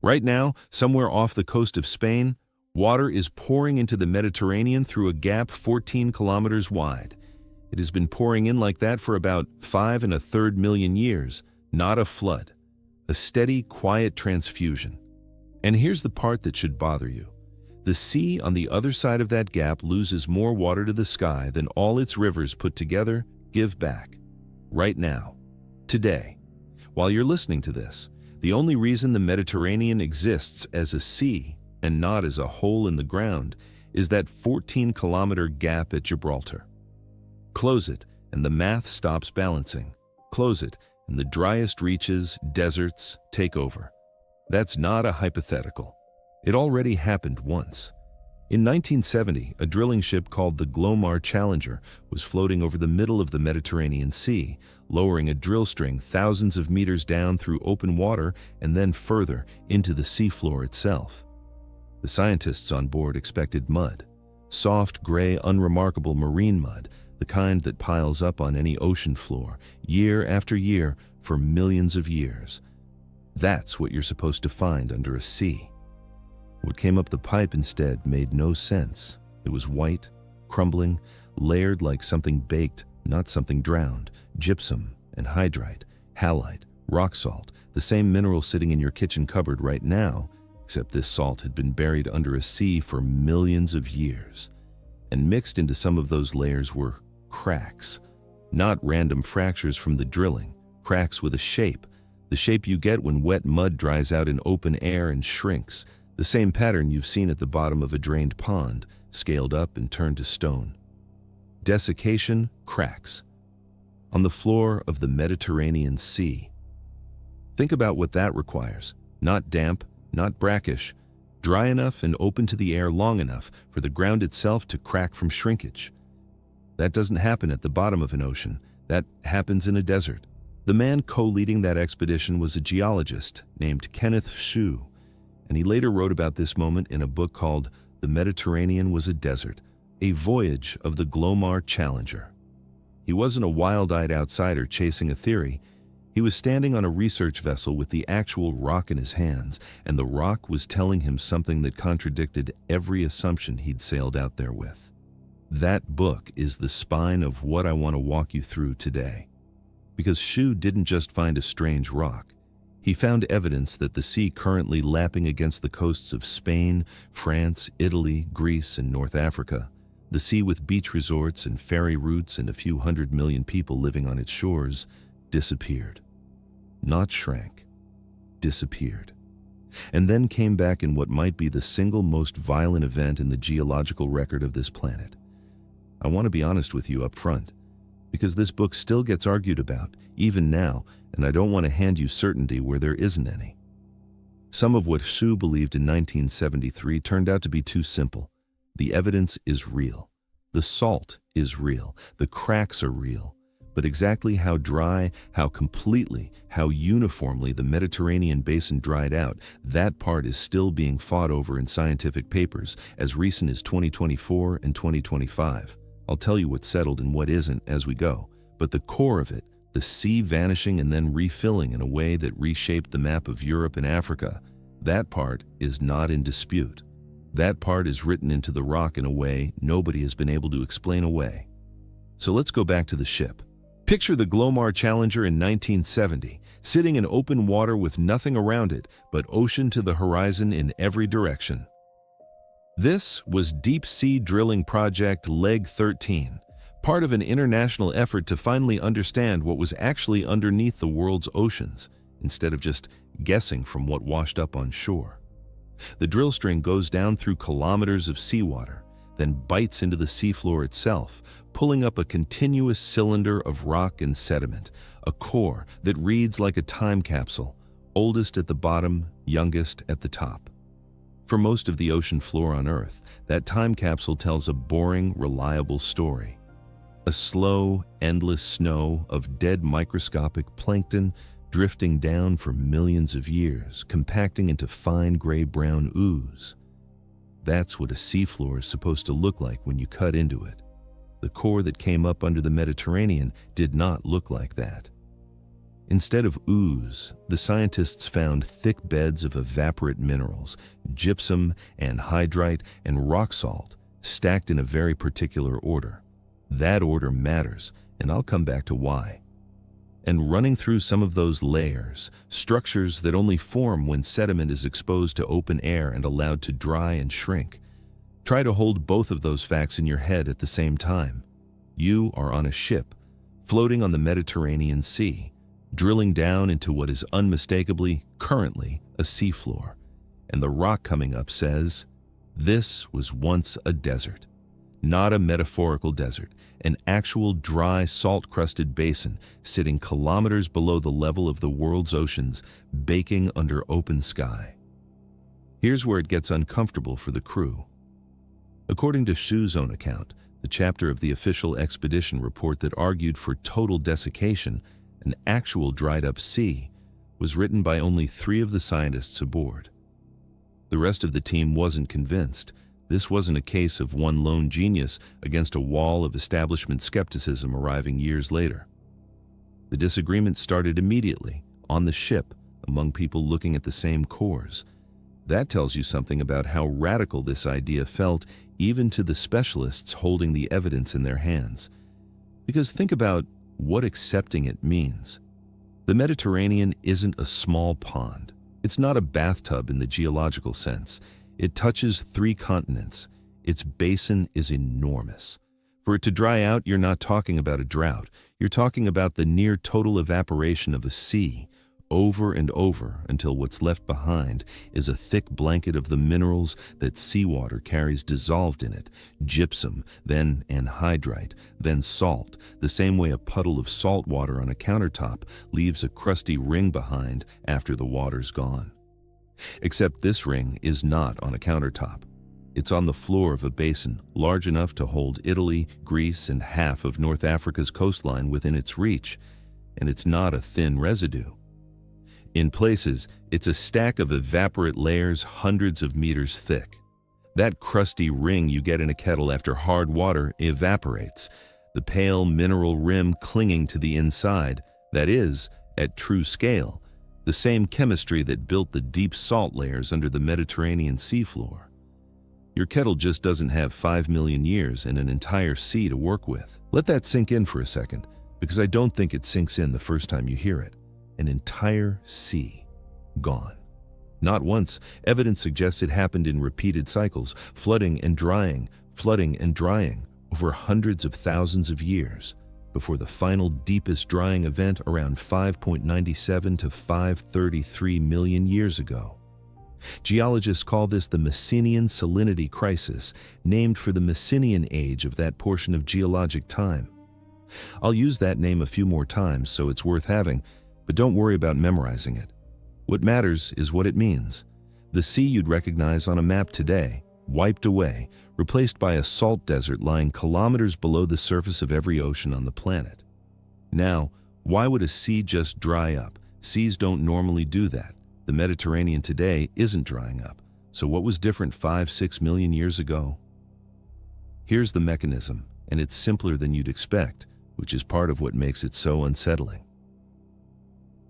Right now, somewhere off the coast of Spain, water is pouring into the Mediterranean through a gap 14 kilometers wide. It has been pouring in like that for about 5.33 million years, not a flood. A steady, quiet transfusion. And here's the part that should bother you. The sea on the other side of that gap loses more water to the sky than all its rivers put together give back. Right now. Today. While you're listening to this, the only reason the Mediterranean exists as a sea and not as a hole in the ground is that 14-kilometer gap at Gibraltar. Close it, and the math stops balancing. Close it, and the driest reaches, deserts, take over. That's not a hypothetical. It already happened once. In 1970, a drilling ship called the Glomar Challenger was floating over the middle of the Mediterranean Sea, lowering a drill string thousands of meters down through open water and then further into the seafloor itself. The scientists on board expected mud, soft, gray, unremarkable marine mud, the kind that piles up on any ocean floor, year after year, for millions of years. That's what you're supposed to find under a sea. What came up the pipe instead made no sense. It was white, crumbling, layered like something baked, not something drowned. Gypsum, anhydrite, halite, rock salt, the same mineral sitting in your kitchen cupboard right now, except this salt had been buried under a sea for millions of years. And mixed into some of those layers were cracks. Not random fractures from the drilling, cracks with a shape, the shape you get when wet mud dries out in open air and shrinks, the same pattern you've seen at the bottom of a drained pond, scaled up and turned to stone. Desiccation, cracks. On the floor of the Mediterranean Sea. Think about what that requires. Not damp, not brackish, dry enough and open to the air long enough for the ground itself to crack from shrinkage. That doesn't happen at the bottom of an ocean. That happens in a desert. The man co-leading that expedition was a geologist named Kenneth, and he later wrote about this moment in a book called The Mediterranean Was a Desert, a voyage of the Glomar Challenger. He wasn't a wild-eyed outsider chasing a theory. He was standing on a research vessel with the actual rock in his hands, and the rock was telling him something that contradicted every assumption he'd sailed out there with. That book is the spine of what I want to walk you through today. Because Shu didn't just find a strange rock. He found evidence that the sea currently lapping against the coasts of Spain, France, Italy, Greece, and North Africa, the sea with beach resorts and ferry routes and a few 100 million people living on its shores, disappeared. Not shrank, disappeared. And then came back in what might be the single most violent event in the geological record of this planet. I want to be honest with you up front, because this book still gets argued about, even now, and I don't want to hand you certainty where there isn't any. Some of what Shu believed in 1973 turned out to be too simple. The evidence is real. The salt is real. The cracks are real. But exactly how dry, how completely, how uniformly the Mediterranean basin dried out, that part is still being fought over in scientific papers as recent as 2024 and 2025. I'll tell you what's settled and what isn't as we go. But the core of it, the sea vanishing and then refilling in a way that reshaped the map of Europe and Africa, that part is not in dispute. That part is written into the rock in a way nobody has been able to explain away. So let's go back to the ship. Picture the Glomar Challenger in 1970, sitting in open water with nothing around it but ocean to the horizon in every direction. This was Deep Sea Drilling Project Leg 13, part of an international effort to finally understand what was actually underneath the world's oceans, instead of just guessing from what washed up on shore. The drill string goes down through kilometers of seawater, then bites into the seafloor itself, pulling up a continuous cylinder of rock and sediment, a core that reads like a time capsule, oldest at the bottom, youngest at the top. For most of the ocean floor on Earth, that time capsule tells a boring, reliable story. A slow, endless snow of dead microscopic plankton drifting down for millions of years, compacting into fine gray-brown ooze. That's what a seafloor is supposed to look like when you cut into it. The core that came up under the Mediterranean did not look like that. Instead of ooze, the scientists found thick beds of evaporate minerals, gypsum, anhydrite, and rock salt, stacked in a very particular order. That order matters, and I'll come back to why. And running through some of those layers, structures that only form when sediment is exposed to open air and allowed to dry and shrink. Try to hold both of those facts in your head at the same time. You are on a ship, floating on the Mediterranean Sea, drilling down into what is unmistakably, currently, a seafloor. And the rock coming up says, "This was once a desert." Not a metaphorical desert, an actual dry, salt-crusted basin sitting kilometers below the level of the world's oceans, baking under open sky. Here's where it gets uncomfortable for the crew. According to Shu's own account, the chapter of the official expedition report that argued for total desiccation, an actual dried-up sea, was written by only 3 of the scientists aboard. The rest of the team wasn't convinced. This wasn't a case of one lone genius against a wall of establishment skepticism arriving years later. The disagreement started immediately, on the ship, among people looking at the same cores. That tells you something about how radical this idea felt even to the specialists holding the evidence in their hands. Because think about what accepting it means. The Mediterranean isn't a small pond. It's not a bathtub in the geological sense. It touches 3 continents. Its basin is enormous. For it to dry out, you're not talking about a drought. You're talking about the near total evaporation of a sea, over and over until what's left behind is a thick blanket of the minerals that seawater carries dissolved in it, gypsum, then anhydrite, then salt, the same way a puddle of salt water on a countertop leaves a crusty ring behind after the water's gone. Except this ring is not on a countertop. It's on the floor of a basin large enough to hold Italy, Greece, and half of North Africa's coastline within its reach, and it's not a thin residue. In places, it's a stack of evaporate layers hundreds of meters thick. That crusty ring you get in a kettle after hard water evaporates, the pale mineral rim clinging to the inside, that is, at true scale, the same chemistry that built the deep salt layers under the Mediterranean seafloor. Your kettle just doesn't have 5 million years and an entire sea to work with. Let that sink in for a second, because I don't think it sinks in the first time you hear it. An entire sea gone. Not once. Evidence suggests it happened in repeated cycles, flooding and drying over hundreds of thousands of years, before the final deepest drying event around 5.97 to 533 million years ago. Geologists call this the Messinian salinity crisis, named for the Messinian age of that portion of geologic time. I'll use that name a few more times, so it's worth having, but don't worry about memorizing it. What matters is what it means. The sea you'd recognize on a map today, wiped away, replaced by a salt desert lying kilometers below the surface of every ocean on the planet. Now, why would a sea just dry up? Seas don't normally do that. The Mediterranean today isn't drying up. So what was different 5-6 million years ago? Here's the mechanism, and it's simpler than you'd expect, which is part of what makes it so unsettling.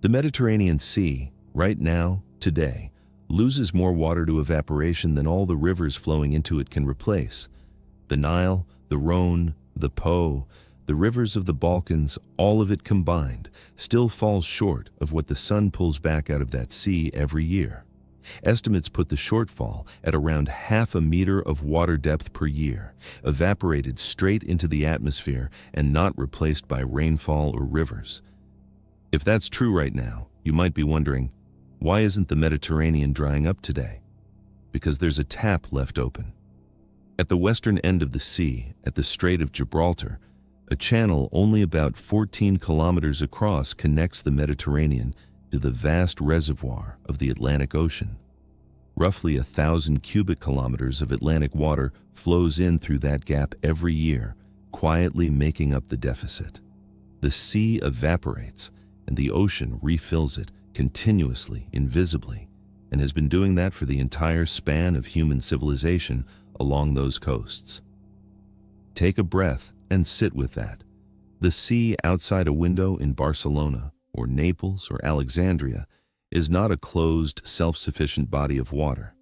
The Mediterranean Sea, right now, today, loses more water to evaporation than all the rivers flowing into it can replace. The Nile, the Rhone, the Po, the rivers of the Balkans, all of it combined, still falls short of what the sun pulls back out of that sea every year. Estimates put the shortfall at around 0.5 meter of water depth per year, evaporated straight into the atmosphere and not replaced by rainfall or rivers. If that's true right now, you might be wondering, why isn't the Mediterranean drying up today? Because there's a tap left open. At the western end of the sea, at the Strait of Gibraltar, a channel only about 14 kilometers across connects the Mediterranean to the vast reservoir of the Atlantic Ocean. Roughly 1,000 cubic kilometers of Atlantic water flows in through that gap every year, quietly making up the deficit. The sea evaporates, and the ocean refills it continuously, invisibly, and has been doing that for the entire span of human civilization along those coasts. Take a breath and sit with that. The sea outside a window in Barcelona or Naples, or Alexandria, is not a closed, self-sufficient body of water.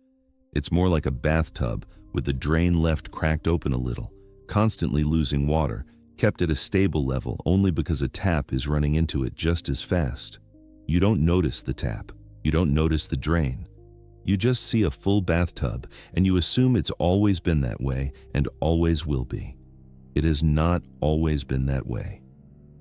It's more like a bathtub with the drain left cracked open a little, constantly losing water, kept at a stable level only because a tap is running into it just as fast. You don't notice the tap. You don't notice the drain. You just see a full bathtub and you assume it's always been that way and always will be. It has not always been that way.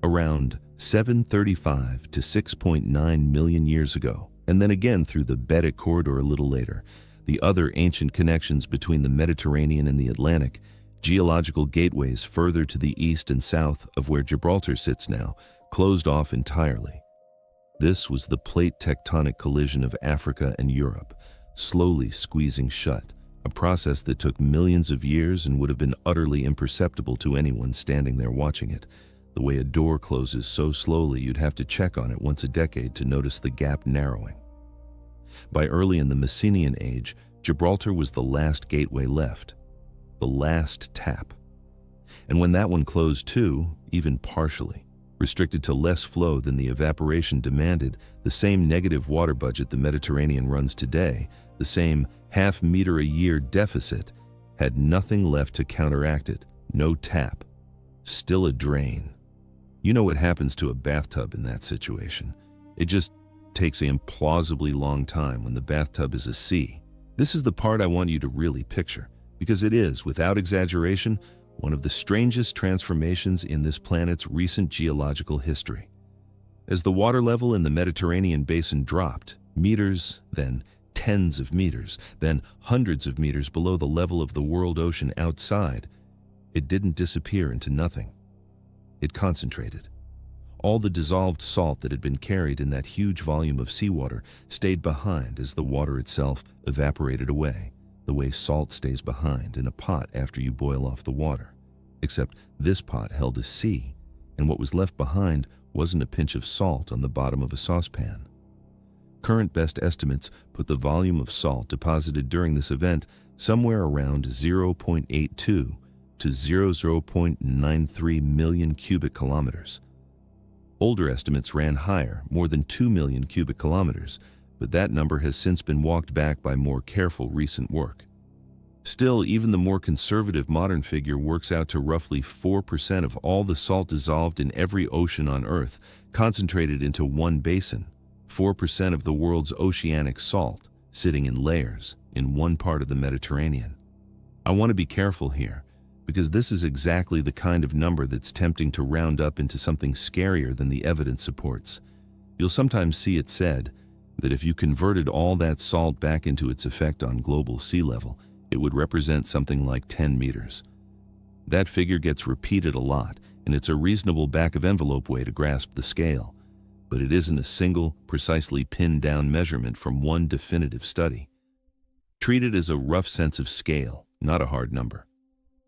Around 735 to 6.9 million years ago, and then again through the Bedic corridor a little later, the other ancient connections between the Mediterranean and the Atlantic, geological gateways further to the east and south of where Gibraltar sits now, closed off entirely. This was the plate tectonic collision of Africa and Europe, slowly squeezing shut, a process that took millions of years and would have been utterly imperceptible to anyone standing there watching it. The way a door closes so slowly you'd have to check on it once a decade to notice the gap narrowing. By early in the Mycenaean age, Gibraltar was the last gateway left, the last tap. And when that one closed too, even partially, restricted to less flow than the evaporation demanded, the same negative water budget the Mediterranean runs today, the same half-meter-a-year deficit, had nothing left to counteract it. No tap. Still a drain. You know what happens to a bathtub in that situation. It just takes an implausibly long time when the bathtub is a sea. This is the part I want you to really picture, because it is, without exaggeration, one of the strangest transformations in this planet's recent geological history. As the water level in the Mediterranean basin dropped, meters, then tens of meters, then hundreds of meters below the level of the world ocean outside, it didn't disappear into nothing. It concentrated. All the dissolved salt that had been carried in that huge volume of seawater stayed behind as the water itself evaporated away, the way salt stays behind in a pot after you boil off the water. Except this pot held a sea, and what was left behind wasn't a pinch of salt on the bottom of a saucepan. Current best estimates put the volume of salt deposited during this event somewhere around 0.82 to 0.93 million cubic kilometers. Older estimates ran higher, more than 2 million cubic kilometers, but that number has since been walked back by more careful recent work. Still, even the more conservative modern figure works out to roughly 4% of all the salt dissolved in every ocean on Earth, concentrated into one basin, 4% of the world's oceanic salt, sitting in layers in one part of the Mediterranean. I want to be careful here, because this is exactly the kind of number that's tempting to round up into something scarier than the evidence supports. You'll sometimes see it said that if you converted all that salt back into its effect on global sea level, it would represent something like 10 meters. That figure gets repeated a lot, and it's a reasonable back-of-envelope way to grasp the scale, but it isn't a single, precisely pinned-down measurement from one definitive study. Treat it as a rough sense of scale, not a hard number.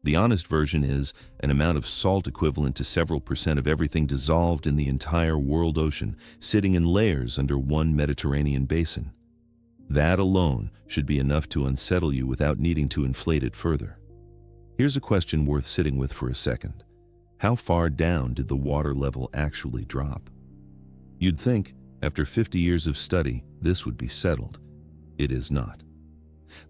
The honest version is an amount of salt equivalent to several percent of everything dissolved in the entire world ocean, sitting in layers under one Mediterranean basin. That alone should be enough to unsettle you without needing to inflate it further. Here's a question worth sitting with for a second. How far down did the water level actually drop? You'd think, after 50 years of study, this would be settled. It is not.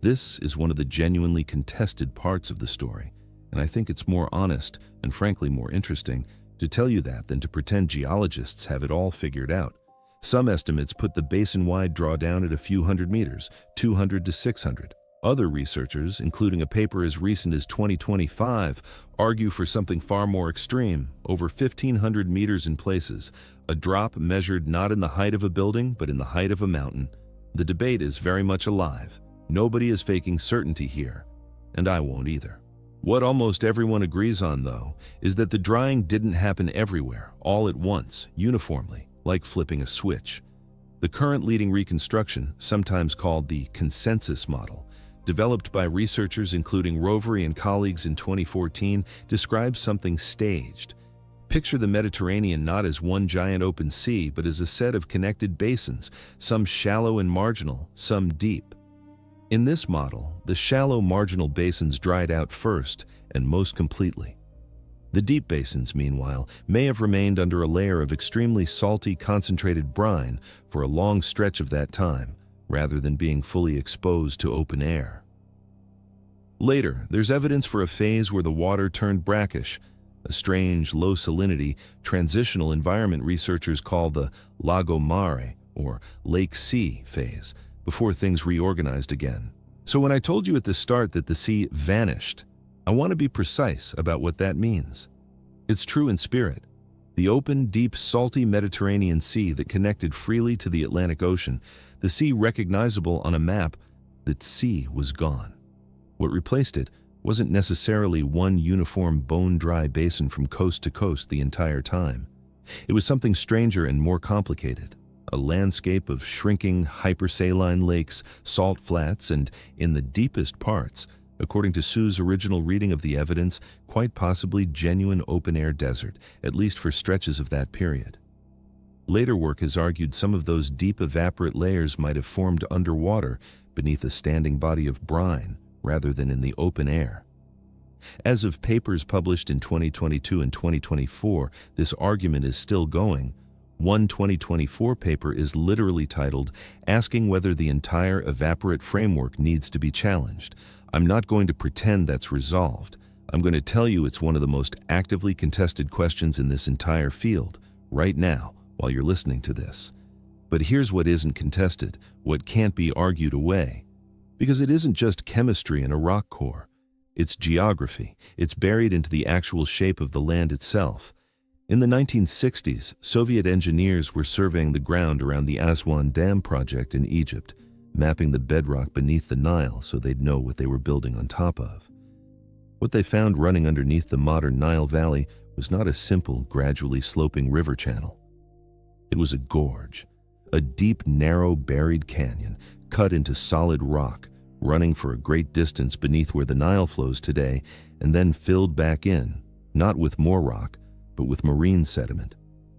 This is one of the genuinely contested parts of the story, and I think it's more honest and frankly more interesting to tell you that than to pretend geologists have it all figured out. Some estimates put the basin-wide drawdown at a few hundred meters, 200 to 600. Other researchers, including a paper as recent as 2025, argue for something far more extreme, over 1,500 meters in places, a drop measured not in the height of a building but in the height of a mountain. The debate is very much alive. Nobody is faking certainty here, and I won't either. What almost everyone agrees on, though, is that the drying didn't happen everywhere, all at once, uniformly, like flipping a switch. The current leading reconstruction, sometimes called the consensus model, developed by researchers including Roveri and colleagues in 2014, describes something staged. Picture the Mediterranean not as one giant open sea, but as a set of connected basins, some shallow and marginal, some deep. In this model, the shallow marginal basins dried out first and most completely. The deep basins, meanwhile, may have remained under a layer of extremely salty, concentrated brine for a long stretch of that time, rather than being fully exposed to open air. Later, there's evidence for a phase where the water turned brackish, a strange, low salinity, transitional environment researchers call the Lago Mare, or Lake Sea phase, before things reorganized again. So when I told you at the start that the sea vanished, I want to be precise about what that means. It's true in spirit. The open, deep, salty Mediterranean Sea that connected freely to the Atlantic Ocean, the sea recognizable on a map, that sea was gone. What replaced it wasn't necessarily one uniform bone-dry basin from coast to coast the entire time. It was something stranger and more complicated, a landscape of shrinking hypersaline lakes, salt flats, and, in the deepest parts, according to Sue's original reading of the evidence, quite possibly genuine open-air desert, at least for stretches of that period. Later work has argued some of those deep evaporate layers might have formed underwater beneath a standing body of brine, rather than in the open air. As of papers published in 2022 and 2024, this argument is still going. One 2024 paper is literally titled, "Asking Whether the Entire Evaporate Framework Needs to be Challenged." I'm not going to pretend that's resolved. I'm going to tell you it's one of the most actively contested questions in this entire field, right now, while you're listening to this. But here's what isn't contested, what can't be argued away. Because it isn't just chemistry in a rock core. It's geography. It's buried into the actual shape of the land itself. In the 1960s, Soviet engineers were surveying the ground around the Aswan Dam project in Egypt, mapping the bedrock beneath the Nile so they'd know what they were building on top of. What they found running underneath the modern Nile Valley was not a simple, gradually sloping river channel. It was a gorge, a deep, narrow, buried canyon cut into solid rock, running for a great distance beneath where the Nile flows today, and then filled back in, not with more rock, but with marine sediment,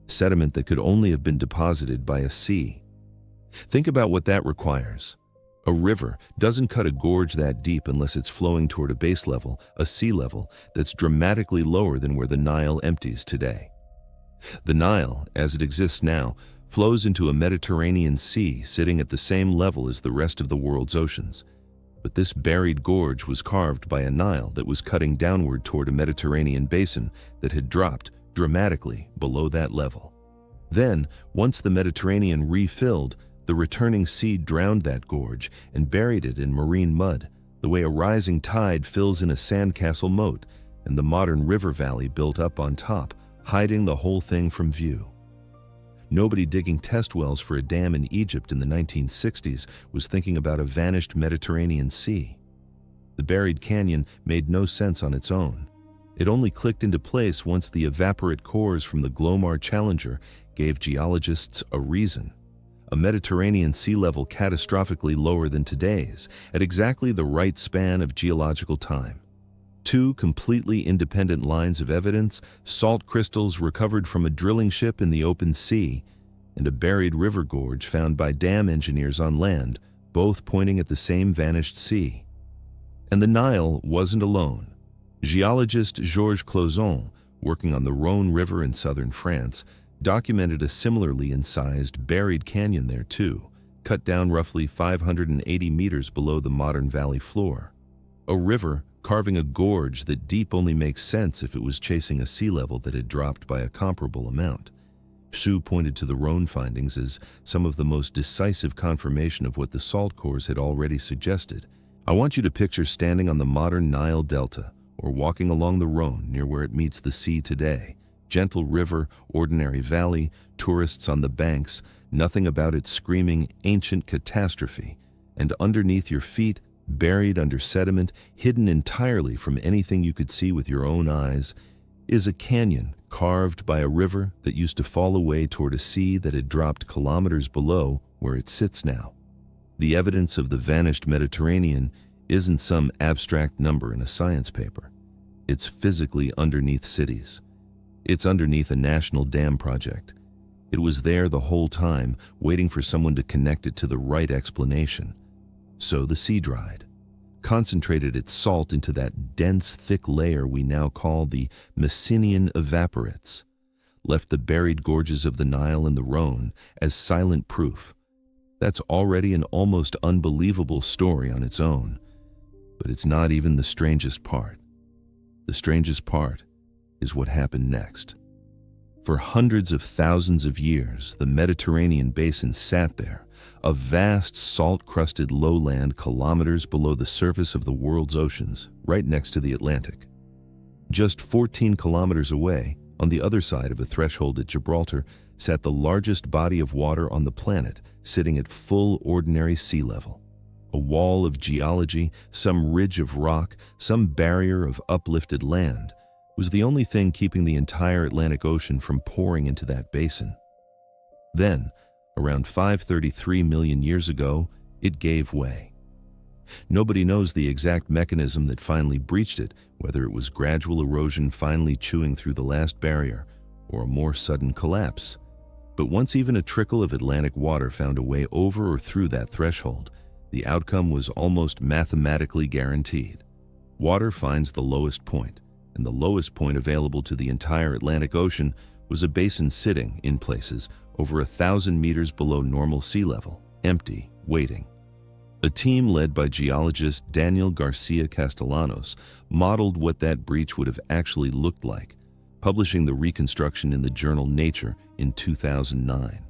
sediment that could only have been deposited by a sea. Think about what that requires. A river doesn't cut a gorge that deep unless it's flowing toward a base level, a sea level, that's dramatically lower than where the Nile empties today. The Nile, as it exists now, flows into a Mediterranean Sea sitting at the same level as the rest of the world's oceans. But this buried gorge was carved by a Nile that was cutting downward toward a Mediterranean basin that had dropped dramatically below that level. Then, once the Mediterranean refilled, the returning sea drowned that gorge and buried it in marine mud, the way a rising tide fills in a sandcastle moat, and the modern river valley built up on top, hiding the whole thing from view. Nobody digging test wells for a dam in Egypt in the 1960s was thinking about a vanished Mediterranean Sea. The buried canyon made no sense on its own. It only clicked into place once the evaporate cores from the Glomar Challenger gave geologists a reason. A Mediterranean sea level catastrophically lower than today's, at exactly the right span of geological time. Two completely independent lines of evidence, salt crystals recovered from a drilling ship in the open sea, and a buried river gorge found by dam engineers on land, both pointing at the same vanished sea. And the Nile wasn't alone. Geologist Georges Clauzon, working on the Rhône River in southern France, documented a similarly incised buried canyon there too, cut down roughly 580 meters below the modern valley floor. A river carving a gorge that deep only makes sense if it was chasing a sea level that had dropped by a comparable amount. Sue pointed to the Rhône findings as some of the most decisive confirmation of what the salt cores had already suggested. I want you to picture standing on the modern Nile Delta, or walking along the Rhône near where it meets the sea today. Gentle river, ordinary valley, tourists on the banks, nothing about it screaming ancient catastrophe. And underneath your feet, buried under sediment, hidden entirely from anything you could see with your own eyes, is a canyon carved by a river that used to fall away toward a sea that had dropped kilometers below where it sits now. The evidence of the vanished Mediterranean isn't some abstract number in a science paper. It's physically underneath cities. It's underneath a national dam project. It was there the whole time, waiting for someone to connect it to the right explanation. So the sea dried. concentrated its salt into that dense, thick layer we now call the Messinian evaporates, left the buried gorges of the Nile and the Rhone as silent proof. That's already an almost unbelievable story on its own, but it's not even the strangest part. The strangest part is what happened next. For hundreds of thousands of years, the Mediterranean basin sat there, a vast salt-crusted lowland kilometers below the surface of the world's oceans, right next to the Atlantic. Just 14 kilometers away, on the other side of a threshold at Gibraltar, sat the largest body of water on the planet, sitting at full ordinary sea level. A wall of geology, some ridge of rock, some barrier of uplifted land, was the only thing keeping the entire Atlantic Ocean from pouring into that basin. Then, around 533 million years ago, it gave way. Nobody knows the exact mechanism that finally breached it, whether it was gradual erosion finally chewing through the last barrier, or a more sudden collapse. But once even a trickle of Atlantic water found a way over or through that threshold, the outcome was almost mathematically guaranteed. Water finds the lowest point, and the lowest point available to the entire Atlantic Ocean was a basin sitting, in places, over 1,000 meters below normal sea level, empty, waiting. A team led by geologist Daniel García-Castellanos modeled what that breach would have actually looked like, publishing the reconstruction in the journal Nature in 2009.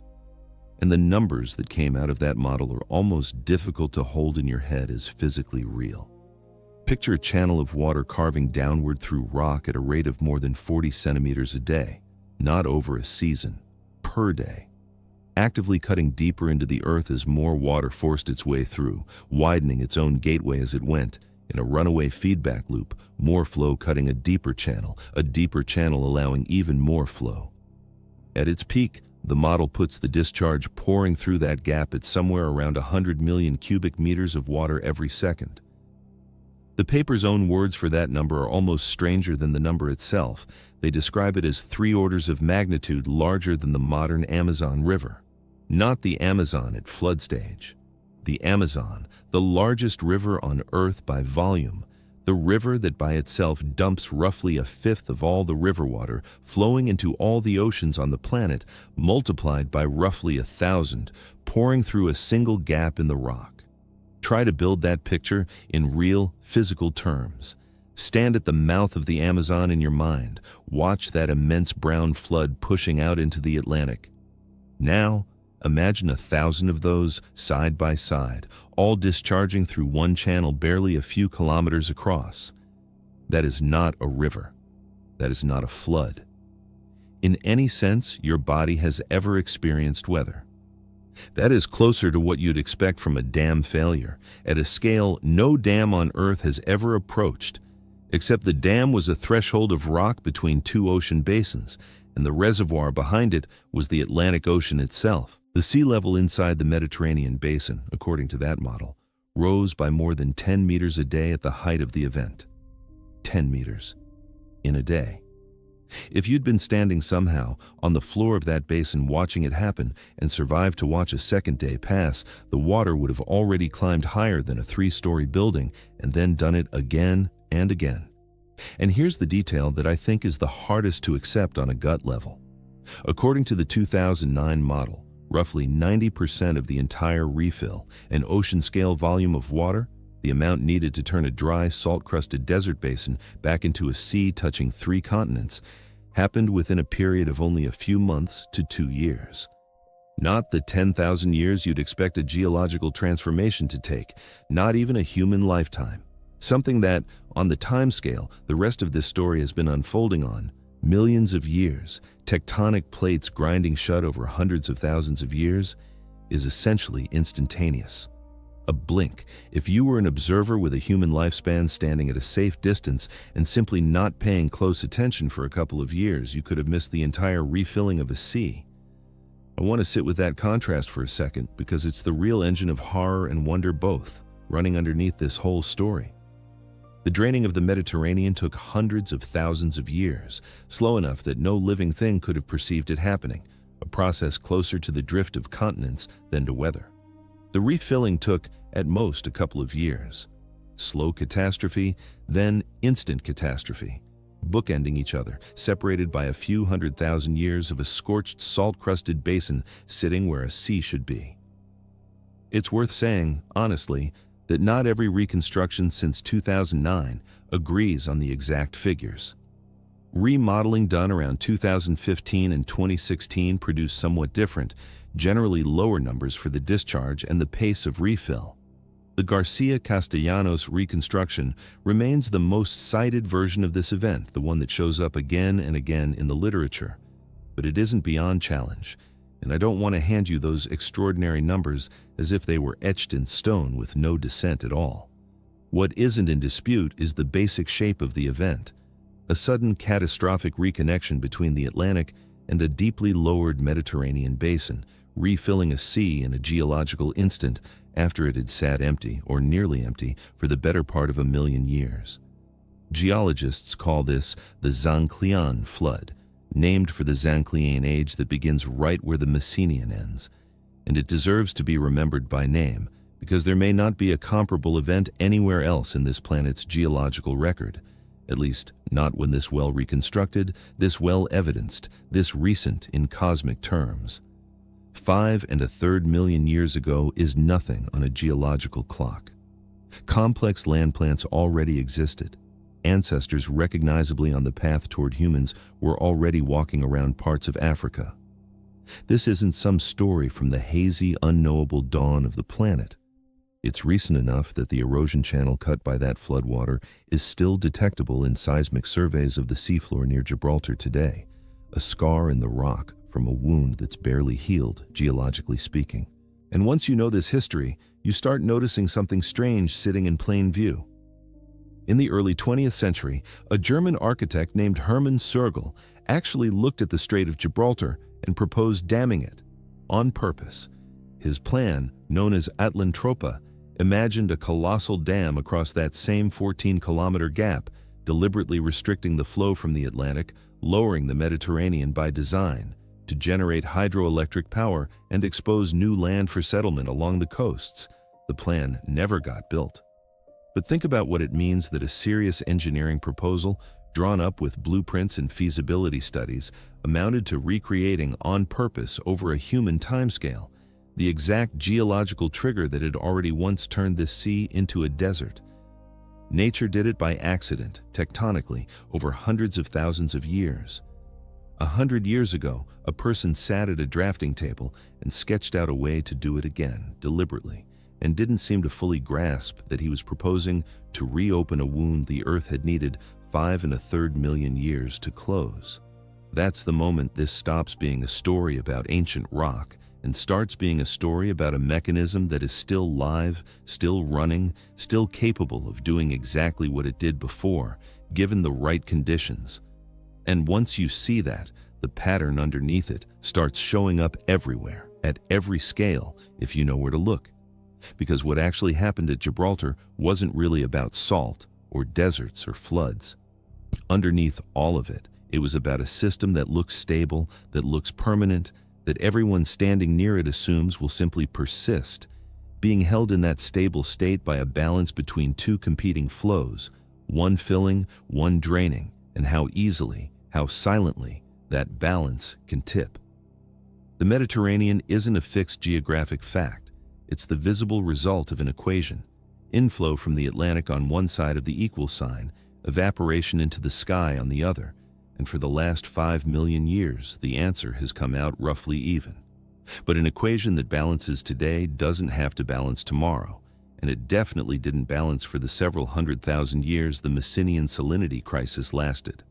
And the numbers that came out of that model are almost difficult to hold in your head as physically real. Picture a channel of water carving downward through rock at a rate of more than 40 centimeters a day, not over a season, per day. Actively cutting deeper into the earth as more water forced its way through, widening its own gateway as it went, in a runaway feedback loop, more flow cutting a deeper channel allowing even more flow. At its peak, the model puts the discharge pouring through that gap at somewhere around 100 million cubic meters of water every second. The paper's own words for that number are almost stranger than the number itself. They describe it as 3 orders of magnitude larger than the modern Amazon River. Not the Amazon at flood stage. The Amazon, the largest river on Earth by volume, the river that by itself dumps roughly 1/5 of all the river water flowing into all the oceans on the planet, multiplied by roughly 1,000, pouring through a single gap in the rock. Try to build that picture in real, physical terms. Stand at the mouth of the Amazon in your mind. Watch that immense brown flood pushing out into the Atlantic. Now, imagine 1,000 of those, side by side, all discharging through one channel barely a few kilometers across. That is not a river. That is not a flood. In any sense your body has ever experienced weather. That is closer to what you'd expect from a dam failure, at a scale no dam on Earth has ever approached, except the dam was a threshold of rock between 2 ocean basins, and the reservoir behind it was the Atlantic Ocean itself. The sea level inside the Mediterranean basin, according to that model, rose by more than 10 meters a day at the height of the event. 10 meters. In a day. If you'd been standing somehow on the floor of that basin watching it happen and survived to watch a second day pass, the water would have already climbed higher than a 3-story building and then done it again and again. And here's the detail that I think is the hardest to accept on a gut level. According to the 2009 model, roughly 90% of the entire refill and ocean-scale volume of water, the amount needed to turn a dry, salt-crusted desert basin back into a sea touching 3 continents, happened within a period of only a few months to 2 years. Not the 10,000 years you'd expect a geological transformation to take, not even a human lifetime. Something that, on the timescale the rest of this story has been unfolding on, millions of years, tectonic plates grinding shut over hundreds of thousands of years, is essentially instantaneous. A blink. If you were an observer with a human lifespan standing at a safe distance and simply not paying close attention for a couple of years, you could have missed the entire refilling of a sea. I want to sit with that contrast for a second because it's the real engine of horror and wonder both, running underneath this whole story. The draining of the Mediterranean took hundreds of thousands of years, slow enough that no living thing could have perceived it happening, a process closer to the drift of continents than to weather. The refilling took, at most, a couple of years. slow catastrophe, then instant catastrophe, bookending each other, separated by a few 100,000 years of a scorched, salt-crusted basin sitting where a sea should be. It's worth saying, honestly, that not every reconstruction since 2009 agrees on the exact figures. Remodeling done around 2015 and 2016 produced somewhat different, generally lower numbers for the discharge and the pace of refill. The García-Castellanos reconstruction remains the most cited version of this event, the one that shows up again and again in the literature. But it isn't beyond challenge, and I don't want to hand you those extraordinary numbers as if they were etched in stone with no dissent at all. What isn't in dispute is the basic shape of the event, a sudden catastrophic reconnection between the Atlantic and a deeply lowered Mediterranean basin, refilling a sea in a geological instant after it had sat empty, or nearly empty, for the better part of 1 million years. Geologists call this the Zanclean flood, named for the Zanclean age that begins right where the Messenian ends, and it deserves to be remembered by name because there may not be a comparable event anywhere else in this planet's geological record, at least not when this well reconstructed, this well evidenced, this recent in cosmic terms. 5 1/3 million years ago is nothing on a geological clock. Complex land plants already existed. Ancestors recognizably on the path toward humans were already walking around parts of Africa. This isn't some story from the hazy, unknowable dawn of the planet. It's recent enough that the erosion channel cut by that floodwater is still detectable in seismic surveys of the seafloor near Gibraltar today, a scar in the rock from a wound that's barely healed, geologically speaking. And once you know this history, you start noticing something strange sitting in plain view. In the early 20th century, a German architect named Hermann Surgel actually looked at the Strait of Gibraltar and proposed damming it, on purpose. His plan, known as Atlantropa, imagined a colossal dam across that same 14-kilometer gap, deliberately restricting the flow from the Atlantic, lowering the Mediterranean by design, to generate hydroelectric power and expose new land for settlement along the coasts. The plan never got built. But think about what it means that a serious engineering proposal, drawn up with blueprints and feasibility studies, amounted to recreating on purpose over a human timescale the exact geological trigger that had already once turned this sea into a desert. Nature did it by accident, tectonically, over hundreds of thousands of years. 100 years ago, a person sat at a drafting table and sketched out a way to do it again, deliberately, and didn't seem to fully grasp that he was proposing to reopen a wound the Earth had needed 5 1/3 million years to close. That's the moment this stops being a story about ancient rock and starts being a story about a mechanism that is still live, still running, still capable of doing exactly what it did before, given the right conditions. And once you see that, the pattern underneath it starts showing up everywhere, at every scale, if you know where to look. Because what actually happened at Gibraltar wasn't really about salt, or deserts, or floods. Underneath all of it, it was about a system that looks stable, that looks permanent, that everyone standing near it assumes will simply persist, being held in that stable state by a balance between two competing flows, one filling, one draining, and how easily, how silently, that balance can tip. The Mediterranean isn't a fixed geographic fact. It's the visible result of an equation: inflow from the Atlantic on one side of the equal sign, evaporation into the sky on the other, and for the last 5 million years, the answer has come out roughly even. But an equation that balances today doesn't have to balance tomorrow, and it definitely didn't balance for the several 100,000 years the Messenian salinity crisis lasted.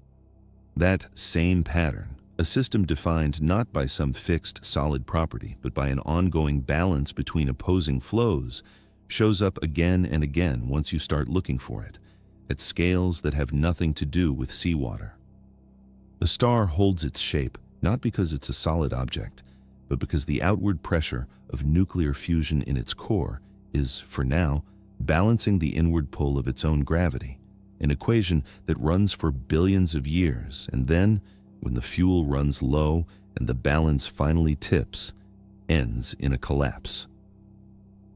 That same pattern, a system defined not by some fixed solid property, but by an ongoing balance between opposing flows, shows up again and again once you start looking for it, at scales that have nothing to do with seawater. A star holds its shape not because it's a solid object, but because the outward pressure of nuclear fusion in its core is, for now, balancing the inward pull of its own gravity, an equation that runs for billions of years, and then, when the fuel runs low and the balance finally tips, ends in a collapse.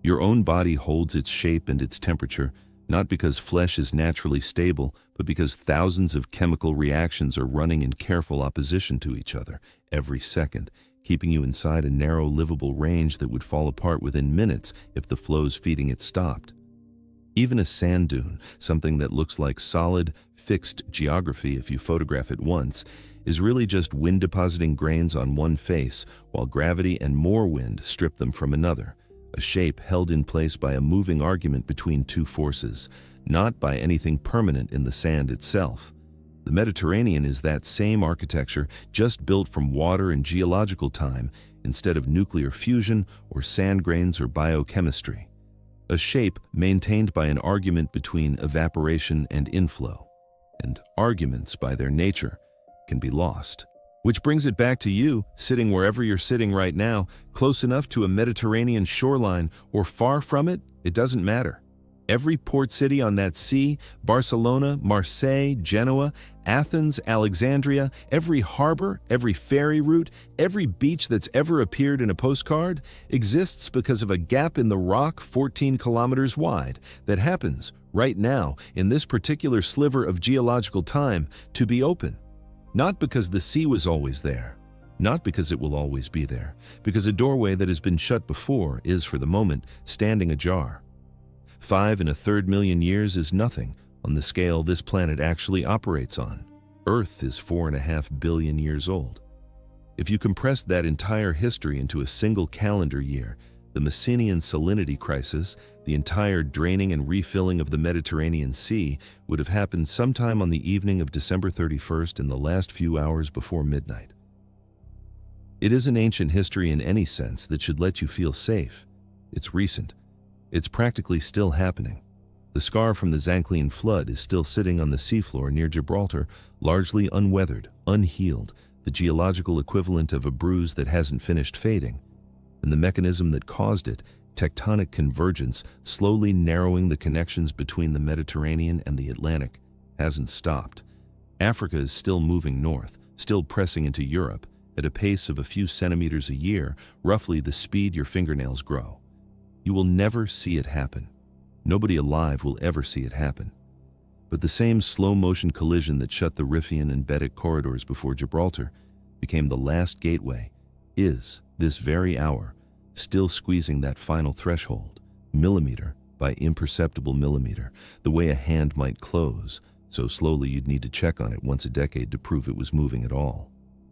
Your own body holds its shape and its temperature not because flesh is naturally stable, but because thousands of chemical reactions are running in careful opposition to each other every second, keeping you inside a narrow, livable range that would fall apart within minutes if the flows feeding it stopped. Even a sand dune, something that looks like solid, fixed geography if you photograph it once, is really just wind depositing grains on one face, while gravity and more wind strip them from another, a shape held in place by a moving argument between two forces, not by anything permanent in the sand itself. The Mediterranean is that same architecture, just built from water and geological time, instead of nuclear fusion or sand grains or biochemistry. A shape maintained by an argument between evaporation and inflow. And arguments, by their nature, can be lost. Which brings it back to you, sitting wherever you're sitting right now, close enough to a Mediterranean shoreline or far from it, it doesn't matter. Every port city on that sea, Barcelona, Marseille, Genoa, Athens, Alexandria, every harbor, every ferry route, every beach that's ever appeared in a postcard, exists because of a gap in the rock 14 kilometers wide that happens, right now, in this particular sliver of geological time, to be open. Not because the sea was always there, not because it will always be there, because a doorway that has been shut before is, for the moment, standing ajar. 5 1/3 million years is nothing on the scale this planet actually operates on. Earth is 4.5 billion years old. If you compressed that entire history into a single calendar year, the Messinian salinity crisis, the entire draining and refilling of the Mediterranean Sea, would have happened sometime on the evening of December 31st in the last few hours before midnight. It isn't ancient history in any sense that should let you feel safe. It's recent. It's practically still happening. The scar from the Zanclean flood is still sitting on the seafloor near Gibraltar, largely unweathered, unhealed, the geological equivalent of a bruise that hasn't finished fading. And the mechanism that caused it, tectonic convergence, slowly narrowing the connections between the Mediterranean and the Atlantic, hasn't stopped. Africa is still moving north, still pressing into Europe, at a pace of a few centimeters a year, roughly the speed your fingernails grow. You will never see it happen. Nobody alive will ever see it happen. But the same slow-motion collision that shut the Riffian and Betic corridors before Gibraltar became the last gateway, is, this very hour, still squeezing that final threshold, millimeter by imperceptible millimeter, the way a hand might close, so slowly you'd need to check on it once a decade to prove it was moving at all.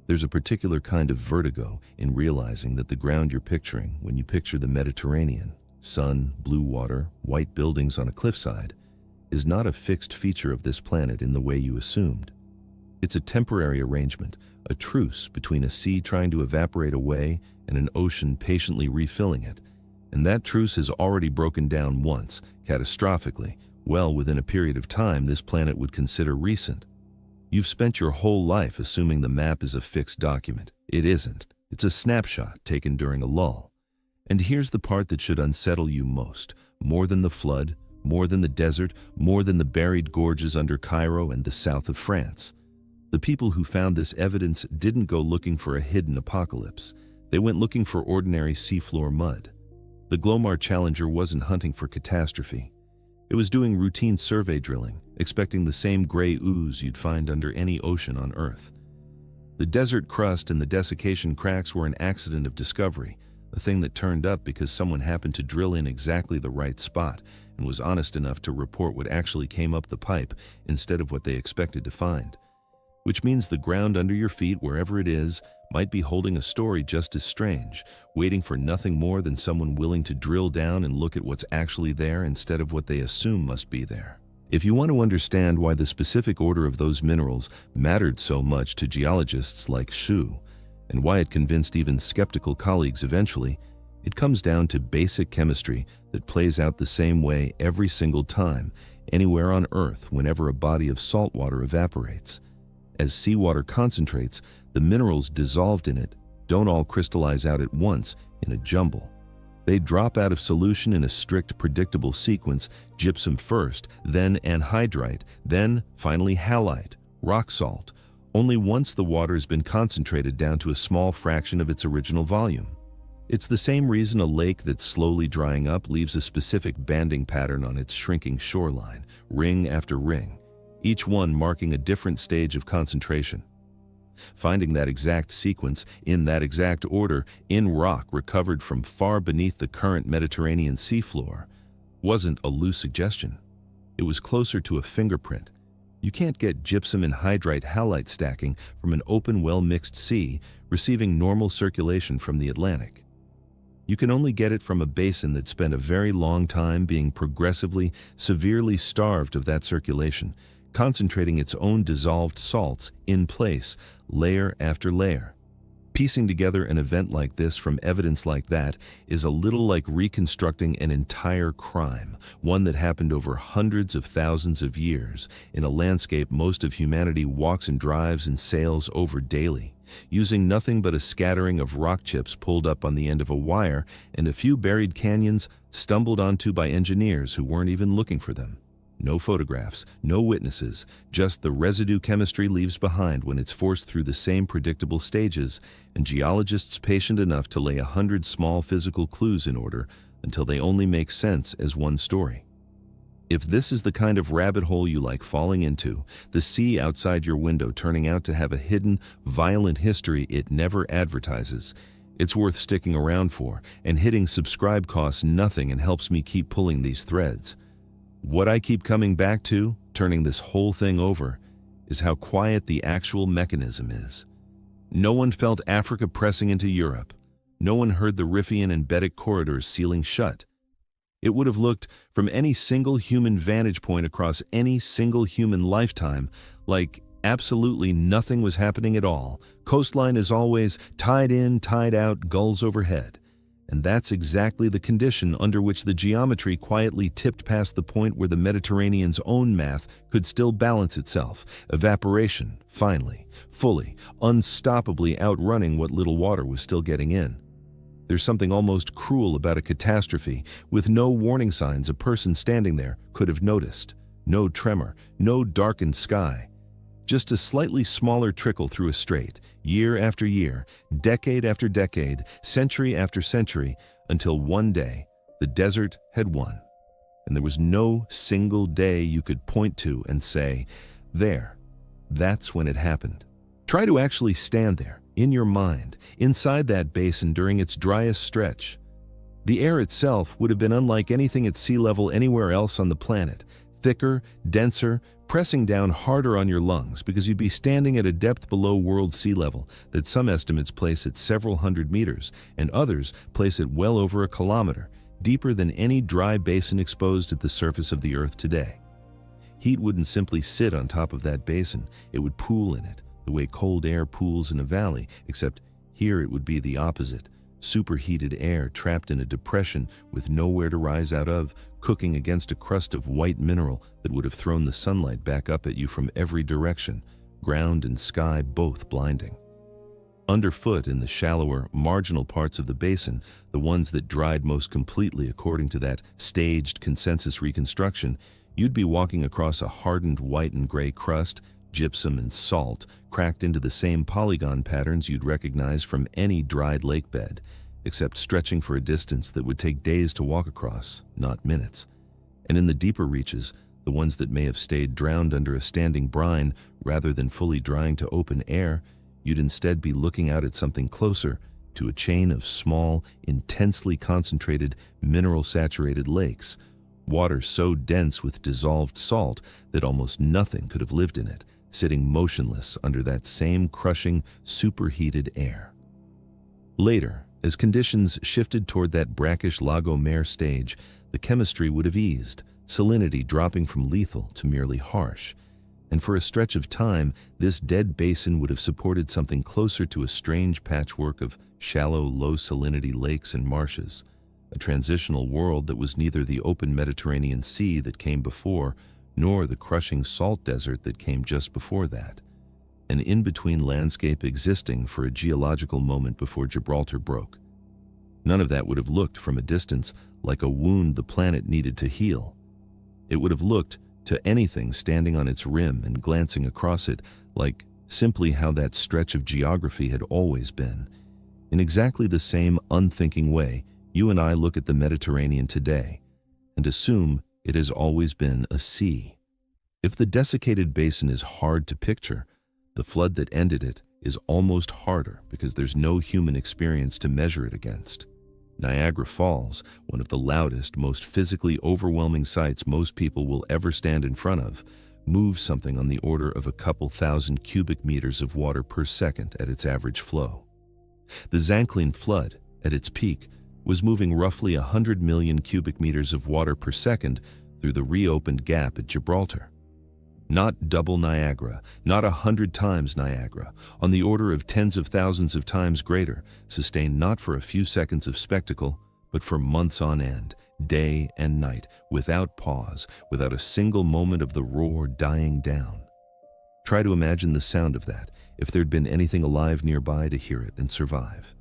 There's a particular kind of vertigo in realizing that the ground you're picturing when you picture the Mediterranean, sun, blue water, white buildings on a cliffside, is not a fixed feature of this planet in the way you assumed. It's a temporary arrangement, a truce between a sea trying to evaporate away and an ocean patiently refilling it. And that truce has already broken down once, catastrophically, well within a period of time this planet would consider recent. You've spent your whole life assuming the map is a fixed document. It isn't. It's a snapshot taken during a lull. And here's the part that should unsettle you most, more than the flood, more than the desert, more than the buried gorges under Cairo and the south of France. The people who found this evidence didn't go looking for a hidden apocalypse. They went looking for ordinary seafloor mud. The Glomar Challenger wasn't hunting for catastrophe. It was doing routine survey drilling, expecting the same gray ooze you'd find under any ocean on Earth. The desert crust and the desiccation cracks were an accident of discovery, a thing that turned up because someone happened to drill in exactly the right spot and was honest enough to report what actually came up the pipe instead of what they expected to find. Which means the ground under your feet, wherever it is, might be holding a story just as strange, waiting for nothing more than someone willing to drill down and look at what's actually there instead of what they assume must be there. If you want to understand why the specific order of those minerals mattered so much to geologists like Shu, and why it convinced even skeptical colleagues eventually, it comes down to basic chemistry that plays out the same way every single time, anywhere on Earth whenever a body of salt water evaporates. As seawater concentrates, the minerals dissolved in it don't all crystallize out at once in a jumble. They drop out of solution in a strict, predictable sequence, gypsum first, then anhydrite, then finally halite, rock salt, only once the water has been concentrated down to a small fraction of its original volume. It's the same reason a lake that's slowly drying up leaves a specific banding pattern on its shrinking shoreline, ring after ring, each one marking a different stage of concentration. Finding that exact sequence, in that exact order, in rock recovered from far beneath the current Mediterranean seafloor, wasn't a loose suggestion. It was closer to a fingerprint. You can't get gypsum and hydrite halite stacking from an open, well-mixed sea receiving normal circulation from the Atlantic. You can only get it from a basin that spent a very long time being progressively, severely starved of that circulation, concentrating its own dissolved salts in place, layer after layer. Piecing together an event like this from evidence like that is a little like reconstructing an entire crime, one that happened over hundreds of thousands of years, in a landscape most of humanity walks and drives and sails over daily, using nothing but a scattering of rock chips pulled up on the end of a wire and a few buried canyons stumbled onto by engineers who weren't even looking for them. No photographs, no witnesses, just the residue chemistry leaves behind when it's forced through the same predictable stages, and geologists patient enough to lay 100 small physical clues in order until they only make sense as one story. If this is the kind of rabbit hole you like falling into, the sea outside your window turning out to have a hidden, violent history it never advertises, it's worth sticking around for, and hitting subscribe costs nothing and helps me keep pulling these threads. What I keep coming back to, turning this whole thing over, is how quiet the actual mechanism is. No one felt Africa pressing into Europe. No one heard the Riffian and Betic corridors sealing shut. It would have looked, from any single human vantage point across any single human lifetime, like absolutely nothing was happening at all. Coastline is always tide in, tide out, gulls overhead. And that's exactly the condition under which the geometry quietly tipped past the point where the Mediterranean's own math could still balance itself. Evaporation, finally, fully, unstoppably outrunning what little water was still getting in. There's something almost cruel about a catastrophe with no warning signs a person standing there could have noticed. No tremor, no darkened sky. Just a slightly smaller trickle through a strait, year after year, decade after decade, century after century, until one day, the desert had won. And there was no single day you could point to and say, there, that's when it happened. Try to actually stand there, in your mind, inside that basin during its driest stretch. The air itself would have been unlike anything at sea level anywhere else on the planet, thicker, denser, pressing down harder on your lungs because you'd be standing at a depth below world sea level that some estimates place at several hundred meters and others place it well over a kilometer, deeper than any dry basin exposed at the surface of the earth today. Heat wouldn't simply sit on top of that basin, it would pool in it, the way cold air pools in a valley, except here it would be the opposite. Superheated air trapped in a depression with nowhere to rise out of, cooking against a crust of white mineral that would have thrown the sunlight back up at you from every direction, ground and sky both blinding. Underfoot in the shallower, marginal parts of the basin, the ones that dried most completely according to that staged consensus reconstruction, you'd be walking across a hardened white and gray crust, gypsum and salt, cracked into the same polygon patterns you'd recognize from any dried lake bed, except stretching for a distance that would take days to walk across, not minutes. And in the deeper reaches, the ones that may have stayed drowned under a standing brine rather than fully drying to open air, you'd instead be looking out at something closer, to a chain of small, intensely concentrated, mineral-saturated lakes, water so dense with dissolved salt that almost nothing could have lived in it, sitting motionless under that same crushing, superheated air. Later, as conditions shifted toward that brackish Lago Mer stage, the chemistry would have eased, salinity dropping from lethal to merely harsh. And for a stretch of time, this dead basin would have supported something closer to a strange patchwork of shallow, low-salinity lakes and marshes, a transitional world that was neither the open Mediterranean Sea that came before, nor the crushing salt desert that came just before that. An in-between landscape existing for a geological moment before Gibraltar broke. None of that would have looked from a distance like a wound the planet needed to heal. It would have looked, to anything standing on its rim and glancing across it, like simply how that stretch of geography had always been. In exactly the same unthinking way, you and I look at the Mediterranean today and assume it has always been a sea. If the desiccated basin is hard to picture, the flood that ended it is almost harder because there's no human experience to measure it against. Niagara Falls, one of the loudest, most physically overwhelming sights most people will ever stand in front of, moves something on the order of a couple thousand cubic meters of water per second at its average flow. The Zanclean flood, at its peak, was moving roughly 100 million cubic meters of water per second through the reopened gap at Gibraltar. Not double Niagara, not 100 times Niagara, on the order of tens of thousands of times greater, sustained not for a few seconds of spectacle, but for months on end, day and night, without pause, without a single moment of the roar dying down. Try to imagine the sound of that, if there'd been anything alive nearby to hear it and survive.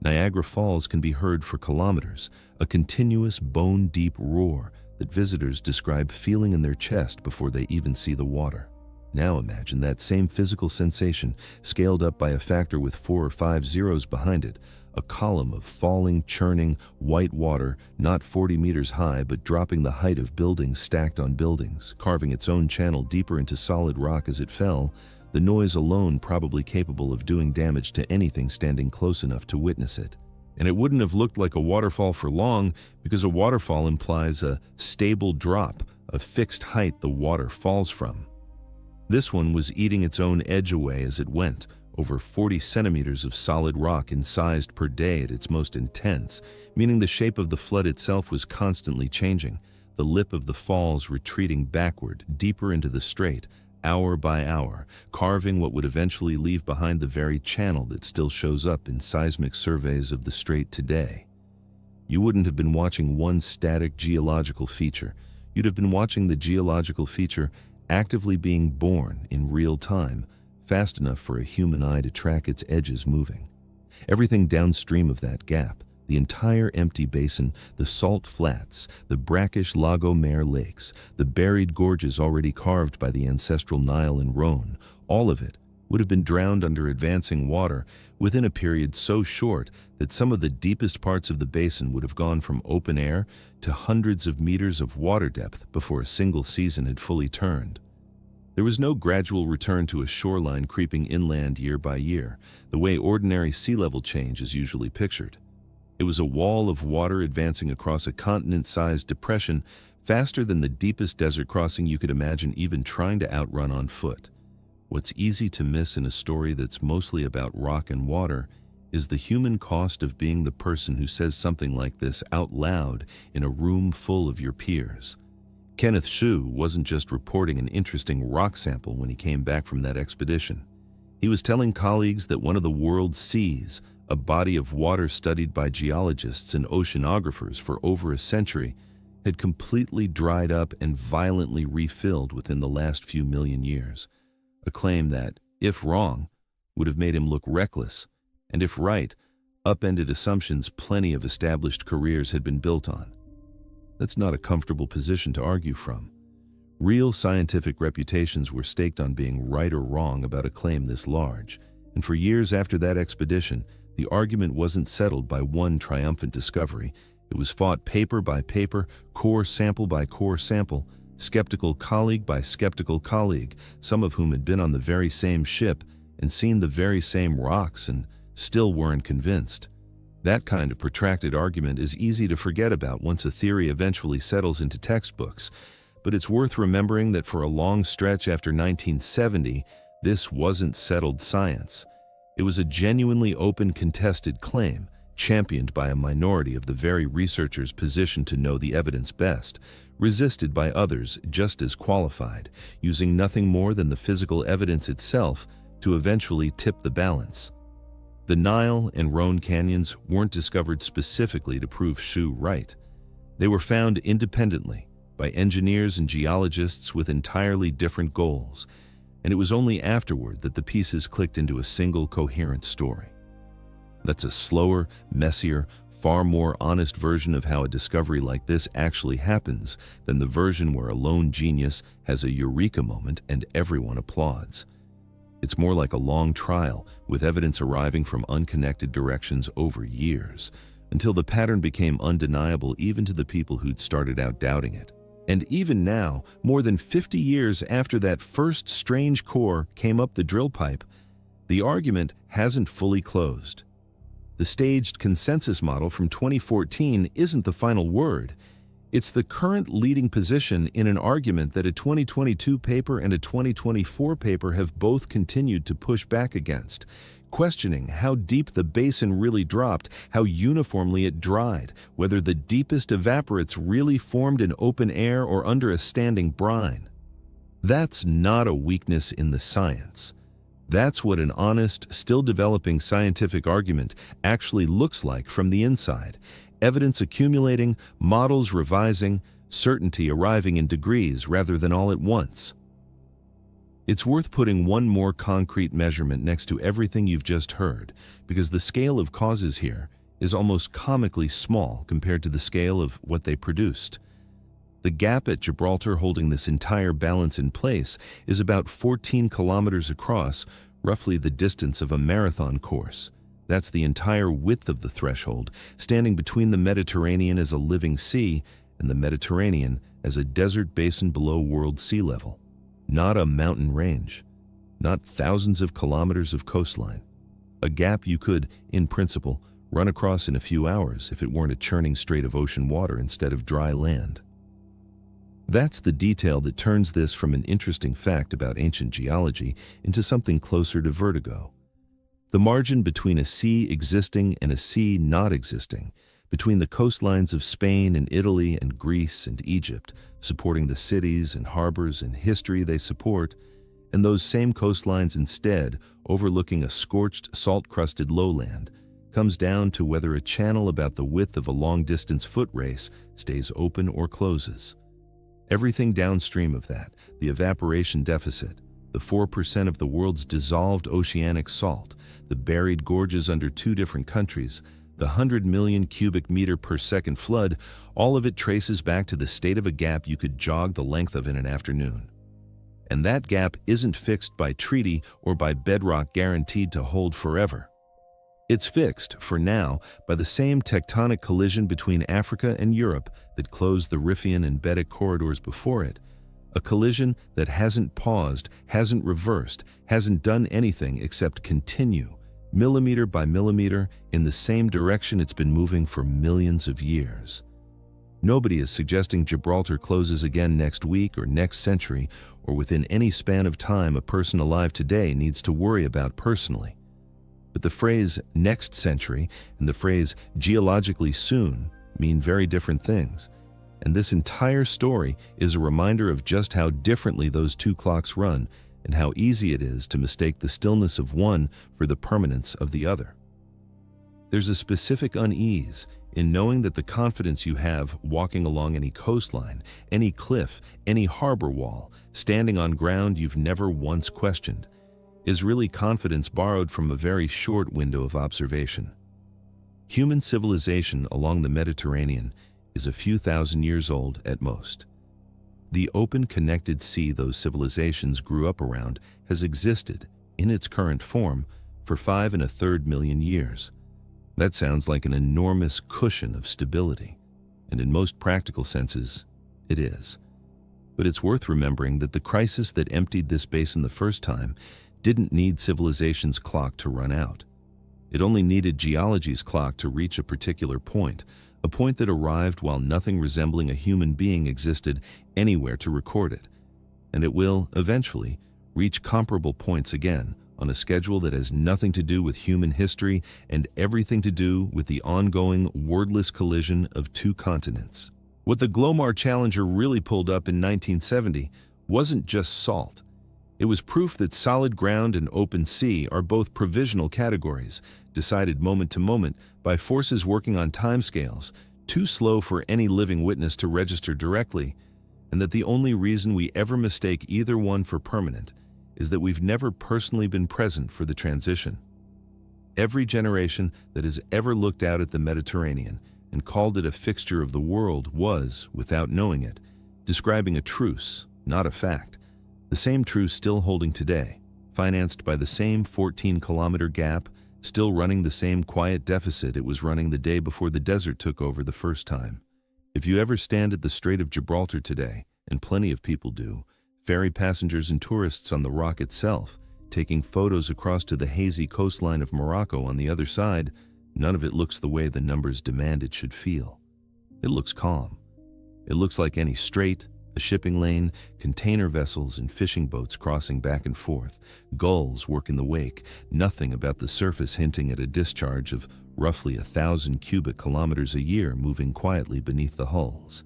Niagara Falls can be heard for kilometers, a continuous bone-deep roar that visitors describe feeling in their chest before they even see the water. Now imagine that same physical sensation scaled up by a factor with 4 or 5 zeros behind it, a column of falling, churning, white water, not 40 meters high, but dropping the height of buildings stacked on buildings, carving its own channel deeper into solid rock as it fell, the noise alone probably capable of doing damage to anything standing close enough to witness it. And it wouldn't have looked like a waterfall for long, because a waterfall implies a stable drop, a fixed height the water falls from. This one was eating its own edge away as it went, over 40 centimeters of solid rock incised per day at its most intense, meaning the shape of the flood itself was constantly changing, the lip of the falls retreating backward, deeper into the strait, hour by hour, carving what would eventually leave behind the very channel that still shows up in seismic surveys of the strait today. You wouldn't have been watching one static geological feature. You'd have been watching the geological feature actively being born in real time, fast enough for a human eye to track its edges moving. Everything downstream of that gap, the entire empty basin, the salt flats, the brackish Lago Mer lakes, the buried gorges already carved by the ancestral Nile and Rhone, all of it would have been drowned under advancing water within a period so short that some of the deepest parts of the basin would have gone from open air to hundreds of meters of water depth before a single season had fully turned. There was no gradual return to a shoreline creeping inland year by year, the way ordinary sea level change is usually pictured. It was a wall of water advancing across a continent-sized depression faster than the deepest desert crossing you could imagine even trying to outrun on foot. What's easy to miss in a story that's mostly about rock and water is the human cost of being the person who says something like this out loud in a room full of your peers. Kenneth wasn't just reporting an interesting rock sample when he came back from that expedition. He was telling colleagues that one of the world's seas, a body of water studied by geologists and oceanographers for over a century, had completely dried up and violently refilled within the last few million years. A claim that, if wrong, would have made him look reckless, and if right, upended assumptions plenty of established careers had been built on. That's not a comfortable position to argue from. Real scientific reputations were staked on being right or wrong about a claim this large, and for years after that expedition, the argument wasn't settled by one triumphant discovery. It was fought paper by paper, core sample by core sample, skeptical colleague by skeptical colleague, some of whom had been on the very same ship and seen the very same rocks and still weren't convinced. That kind of protracted argument is easy to forget about once a theory eventually settles into textbooks, but it's worth remembering that for a long stretch after 1970, this wasn't settled science. It was a genuinely open, contested claim, championed by a minority of the very researchers positioned to know the evidence best, resisted by others just as qualified, using nothing more than the physical evidence itself to eventually tip the balance. The Nile and Rhone canyons weren't discovered specifically to prove right. They were found independently by engineers and geologists with entirely different goals, and it was only afterward that the pieces clicked into a single coherent story. That's a slower, messier, far more honest version of how a discovery like this actually happens than the version where a lone genius has a eureka moment and everyone applauds. It's more like a long trial, with evidence arriving from unconnected directions over years, until the pattern became undeniable even to the people who'd started out doubting it. And even now, more than 50 years after that first strange core came up the drill pipe, the argument hasn't fully closed. The staged consensus model from 2014 isn't the final word. It's the current leading position in an argument that a 2022 paper and a 2024 paper have both continued to push back against, questioning how deep the basin really dropped, how uniformly it dried, whether the deepest evaporates really formed in open air or under a standing brine. That's not a weakness in the science. That's what an honest, still developing scientific argument actually looks like from the inside. Evidence accumulating, models revising, certainty arriving in degrees rather than all at once. It's worth putting one more concrete measurement next to everything you've just heard, because the scale of causes here is almost comically small compared to the scale of what they produced. The gap at Gibraltar holding this entire balance in place is about 14 kilometers across, roughly the distance of a marathon course. That's the entire width of the threshold, standing between the Mediterranean as a living sea and the Mediterranean as a desert basin below world sea level. Not a mountain range, not thousands of kilometers of coastline. A gap you could, in principle, run across in a few hours if it weren't a churning strait of ocean water instead of dry land. That's the detail that turns this from an interesting fact about ancient geology into something closer to vertigo. The margin between a sea existing and a sea not existing, between the coastlines of Spain and Italy and Greece and Egypt, supporting the cities and harbors and history they support, and those same coastlines instead overlooking a scorched, salt-crusted lowland, comes down to whether a channel about the width of a long-distance foot race stays open or closes. Everything downstream of that, the evaporation deficit, the 4% of the world's dissolved oceanic salt, the buried gorges under two different countries, the 100 million cubic meter per second flood, all of it traces back to the state of a gap you could jog the length of in an afternoon. And that gap isn't fixed by treaty or by bedrock guaranteed to hold forever. It's fixed, for now, by the same tectonic collision between Africa and Europe that closed the Riffian and Baetic corridors before it, a collision that hasn't paused, hasn't reversed, hasn't done anything except continue, millimeter by millimeter, in the same direction it's been moving for millions of years. Nobody is suggesting Gibraltar closes again next week or next century, or within any span of time a person alive today needs to worry about personally. But the phrase next century and the phrase geologically soon mean very different things. And this entire story is a reminder of just how differently those two clocks run and how easy it is to mistake the stillness of one for the permanence of the other. There's a specific unease in knowing that the confidence you have walking along any coastline, any cliff, any harbor wall, standing on ground you've never once questioned, is really confidence borrowed from a very short window of observation. Human civilization along the Mediterranean is a few thousand years old at most. The open, connected sea those civilizations grew up around has existed, in its current form, for 5 1/3 million years. That sounds like an enormous cushion of stability, and in most practical senses, it is. But it's worth remembering that the crisis that emptied this basin the first time didn't need civilization's clock to run out. It only needed geology's clock to reach a particular point, a point that arrived while nothing resembling a human being existed anywhere to record it. And it will, eventually, reach comparable points again on a schedule that has nothing to do with human history and everything to do with the ongoing wordless collision of two continents. What the Glomar Challenger really pulled up in 1970 wasn't just salt. It was proof that solid ground and open sea are both provisional categories, decided moment to moment by forces working on timescales, too slow for any living witness to register directly, and that the only reason we ever mistake either one for permanent is that we've never personally been present for the transition. Every generation that has ever looked out at the Mediterranean and called it a fixture of the world was, without knowing it, describing a truce, not a fact. The same truce still holding today. financed by the same 14-kilometer gap, still running the same quiet deficit it was running the day before the desert took over the first time. If you ever stand at the Strait of Gibraltar today, and plenty of people do, ferry passengers and tourists on the rock itself, taking photos across to the hazy coastline of Morocco on the other side, none of it looks the way the numbers demand it should feel. It looks calm. It looks like any strait, a shipping lane, container vessels and fishing boats crossing back and forth, gulls working the wake, nothing about the surface hinting at a discharge of roughly 1,000 cubic kilometers a year moving quietly beneath the hulls.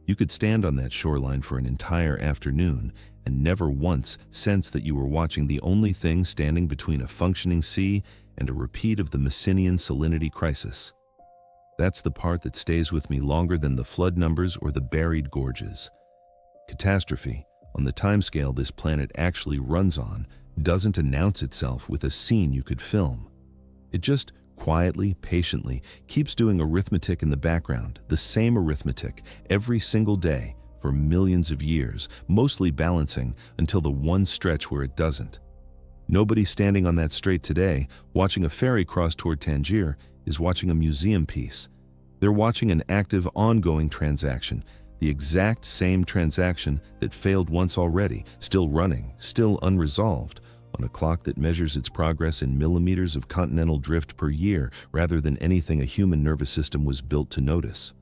You could stand on that shoreline for an entire afternoon and never once sense that you were watching the only thing standing between a functioning sea and a repeat of the Messinian salinity crisis. That's the part that stays with me longer than the flood numbers or the buried gorges. Catastrophe, on the timescale this planet actually runs on, doesn't announce itself with a scene you could film. It just quietly, patiently, keeps doing arithmetic in the background, the same arithmetic, every single day, for millions of years, mostly balancing until the one stretch where it doesn't. Nobody standing on that strait today, watching a ferry cross toward Tangier, is watching a museum piece. They're watching an active, ongoing transaction, the exact same transaction that failed once already, still running, still unresolved, on a clock that measures its progress in millimeters of continental drift per year rather than anything a human nervous system was built to notice.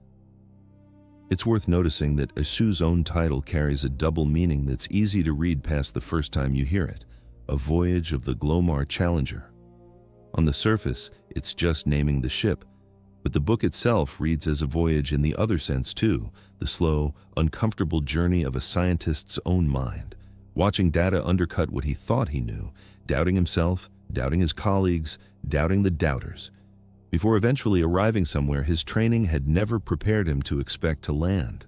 It's worth noticing that Isu's own title carries a double meaning that's easy to read past the first time you hear it: A Voyage of the Glomar Challenger. On the surface, it's just naming the ship, but the book itself reads as a voyage in the other sense too, the slow, uncomfortable journey of a scientist's own mind, watching data undercut what he thought he knew, doubting himself, doubting his colleagues, doubting the doubters, before eventually arriving somewhere his training had never prepared him to expect to land.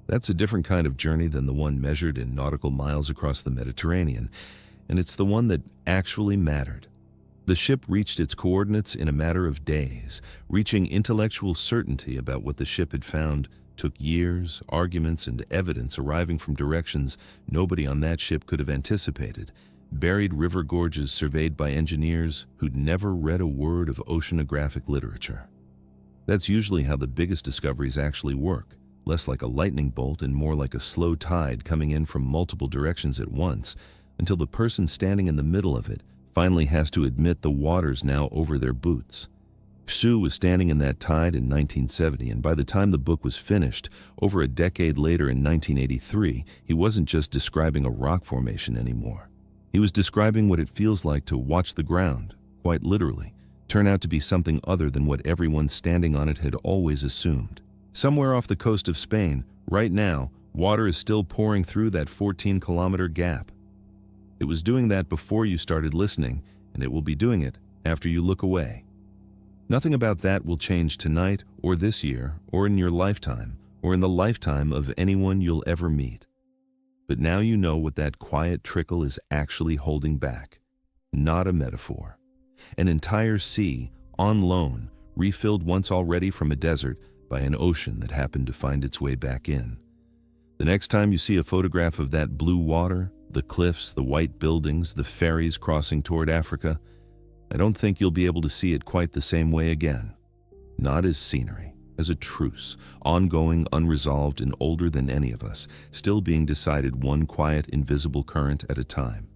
That's a different kind of journey than the one measured in nautical miles across the Mediterranean, and it's the one that actually mattered. The ship reached its coordinates in a matter of days. Reaching intellectual certainty about what the ship had found took years, arguments, and evidence arriving from directions nobody on that ship could have anticipated. Buried river gorges surveyed by engineers who'd never read a word of oceanographic literature. That's usually how the biggest discoveries actually work, less like a lightning bolt and more like a slow tide coming in from multiple directions at once, until the person standing in the middle of it finally has to admit the water's now over their boots. Isu was standing in that tide in 1970, and by the time the book was finished, over a decade later in 1983, he wasn't just describing a rock formation anymore. He was describing what it feels like to watch the ground, quite literally, turn out to be something other than what everyone standing on it had always assumed. Somewhere off the coast of Spain, right now, water is still pouring through that 14-kilometer gap. It was doing that before you started listening, and it will be doing it after you look away. Nothing about that will change tonight, or this year, or in your lifetime, or in the lifetime of anyone you'll ever meet. But now you know what that quiet trickle is actually holding back. Not a metaphor. An entire sea, on loan, refilled once already from a desert by an ocean that happened to find its way back in. The next time you see a photograph of that blue water, the cliffs, the white buildings, the ferries crossing toward Africa, I don't think you'll be able to see it quite the same way again. Not as scenery, as a truce, ongoing, unresolved, and older than any of us, still being decided one quiet, invisible current at a time.